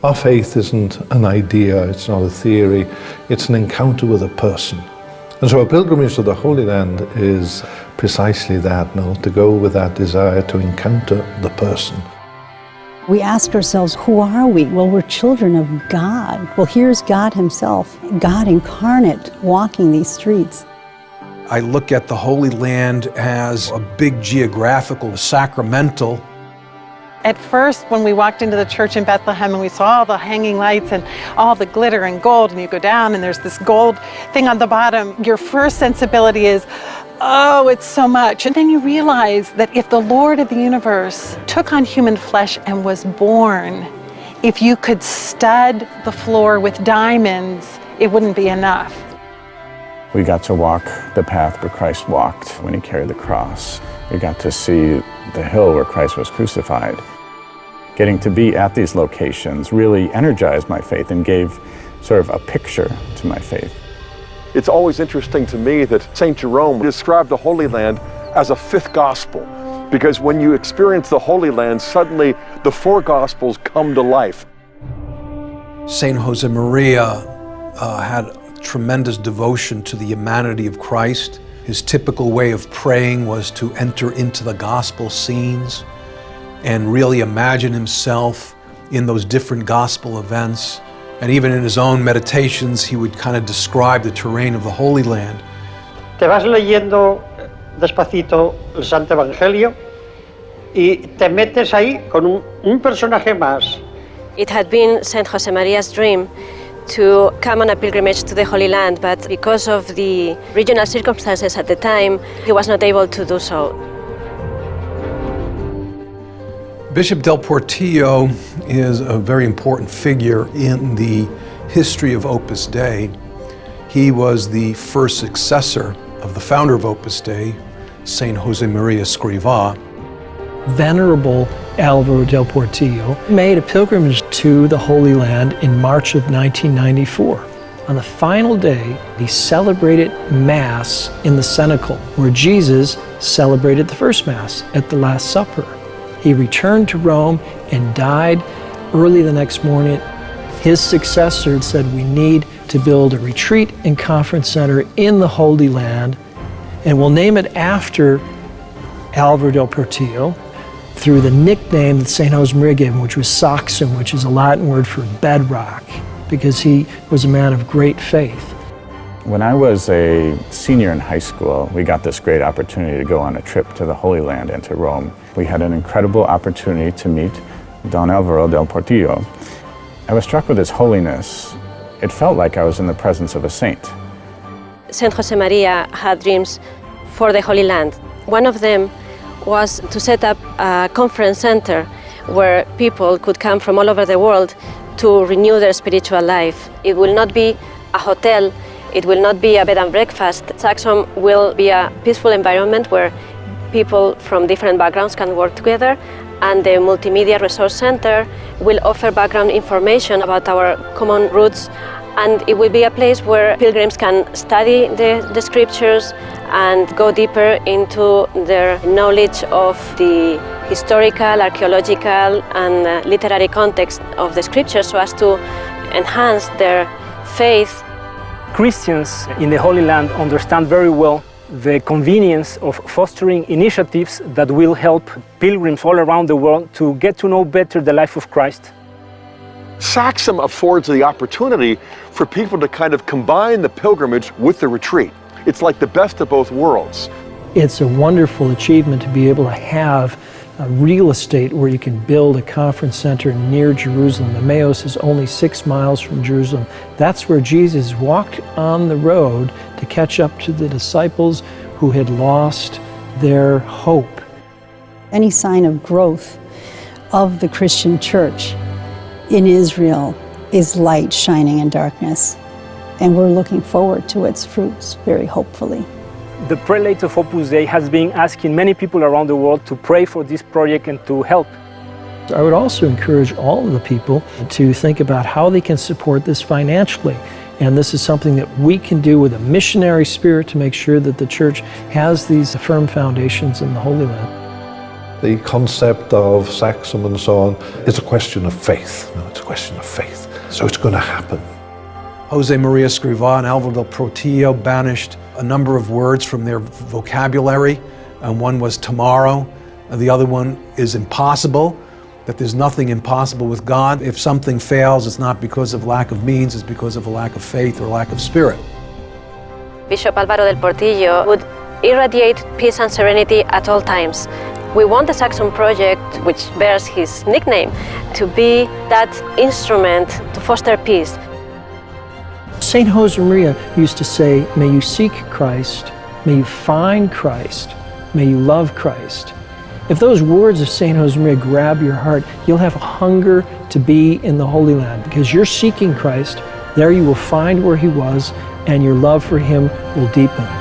Our faith isn't an idea, it's not a theory, it's an encounter with a person. And so a pilgrimage to the Holy Land is precisely that, to go with that desire to encounter the person. We ask ourselves, who are we? Well, we're children of God. Well, here's God Himself, God incarnate, walking these streets. I look at the Holy Land as a big geographical, sacramental. At first, when we walked into the church in Bethlehem and we saw all the hanging lights and all the glitter and gold, and you go down and there's this gold thing on the bottom, your first sensibility is, oh, it's so much. And then you realize that if the Lord of the universe took on human flesh and was born, if you could stud the floor with diamonds, it wouldn't be enough. We got to walk the path where Christ walked when He carried the cross. We got to see the hill where Christ was crucified. Getting to be at these locations really energized my faith and gave sort of a picture to my faith. It's always interesting to me that St. Jerome described the Holy Land as a fifth gospel, because when you experience the Holy Land, suddenly the four gospels come to life. Saint José Maria had tremendous devotion to the humanity of Christ. His typical way of praying was to enter into the gospel scenes and really imagine himself in those different gospel events. And even in his own meditations, he would kind of describe the terrain of the Holy Land. Te vas leyendo despacito el Santo Evangelio y te metes ahí con un personaje más. It had been Saint José Maria's dream to come on a pilgrimage to the Holy Land, but because of the regional circumstances at the time, he was not able to do so. Bishop Del Portillo is a very important figure in the history of Opus Dei. He was the first successor of the founder of Opus Dei, Saint José Maria Escrivá. Venerable Alvaro Del Portillo made a pilgrimage to the Holy Land in March of 1994. On the final day, he celebrated Mass in the cenacle, where Jesus celebrated the first Mass at the Last Supper. He returned to Rome and died early the next morning. His successor said, we need to build a retreat and conference center in the Holy Land, and we'll name it after Alvaro Del Portillo, through the nickname that St. José Maria gave him, which was SAXUM, which is a Latin word for bedrock, because he was a man of great faith. When I was a senior in high school, we got this great opportunity to go on a trip to the Holy Land and to Rome. We had an incredible opportunity to meet Don Alvaro Del Portillo. I was struck with his holiness. It felt like I was in the presence of a saint. Saint José Maria had dreams for the Holy Land. One of them was to set up a conference center where people could come from all over the world to renew their spiritual life. It will not be a hotel, it will not be a bed and breakfast. SAXUM will be a peaceful environment where people from different backgrounds can work together, and the Multimedia Resource Center will offer background information about our common roots, and it will be a place where pilgrims can study the scriptures and go deeper into their knowledge of the historical, archaeological, and literary context of the scriptures, so as to enhance their faith. Christians in the Holy Land understand very well the convenience of fostering initiatives that will help pilgrims all around the world to get to know better the life of Christ. SAXUM affords the opportunity for people to kind of combine the pilgrimage with the retreat. It's like the best of both worlds. It's a wonderful achievement to be able to have a real estate where you can build a conference center near Jerusalem. Emmaus is only 6 miles from Jerusalem. That's where Jesus walked on the road to catch up to the disciples who had lost their hope. Any sign of growth of the Christian church in Israel is light shining in darkness, and we're looking forward to its fruits very hopefully. The prelate of Opus Dei has been asking many people around the world to pray for this project and to help. I would also encourage all of the people to think about how they can support this financially. And this is something that we can do with a missionary spirit to make sure that the church has these firm foundations in the Holy Land. the concept of SAXUM and so on, is a question of faith. No, it's a question of faith. So it's going to happen. José Maria Escrivá and Alvaro del Portillo banished a number of words from their vocabulary, and one was tomorrow, and the other one is impossible, that there's nothing impossible with God. If something fails, it's not because of lack of means, it's because of a lack of faith or lack of spirit. Bishop Alvaro del Portillo would irradiate peace and serenity at all times. We want the SAXUM Project, which bears his nickname, to be that instrument to foster peace. Saint José Maria used to say, may you seek Christ, may you find Christ, may you love Christ. If those words of Saint José Maria grab your heart, you'll have a hunger to be in the Holy Land because you're seeking Christ. There you will find where he was, and your love for him will deepen.